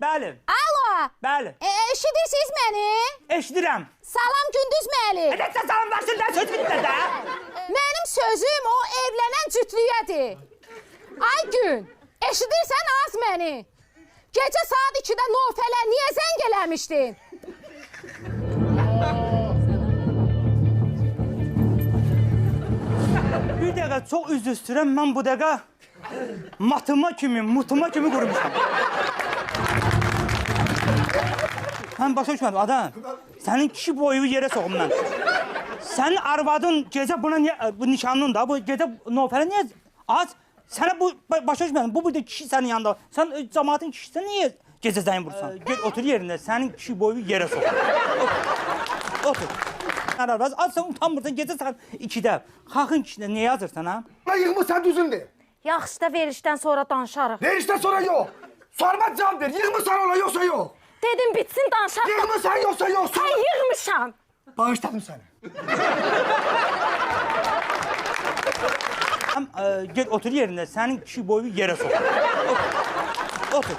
Bəli. Alo. Bəli. Eşidirsiniz məni? Eşidirəm. Salam Gündüz müəllim. Edəcə salamlaşın da söz bitmə də. Mənim sözüm o evlənən cütlüyədir. Ay gün, eşidirsən az məni? Gecə saat 2-də Nofələ niyə zəng eləmişdin? Bir dəqiqə çox üzr istəyirəm. Mən bu dəqiqə mutuma kimi qurmuşam. Mən başa düşmədim, adam. Sənin kişi boyu yerə soğum mən. Sənin arvadın gecə buna niyə, bu nişanlın da, bu gecə Nofələ niyə az? Sənə bu, başa düşmədim, bu burada kişi sənin yanında. Sən cəmaatın kişisə niyə gecə zəng vursan? Gel otur yerində, sənin kişi boyu yerə soğum. Otur. Az sən utanmırsan, gecə saat 2-də. Xalqın kişində niyə yazırsan, ha? Lan yığmışsan düzündür. Yaxşı da verişdən sonra danışarıq. Verişten sonra yok. Sorma cevap ver. Yığmışsan ola yoksa yok. Dedim bitsin danışarıq. Yığmışsan yoksa yok. Sən yığmışam. Bağışladım seni. Gel otur yerində, sənin kişi boyu yerə soğum. Otur.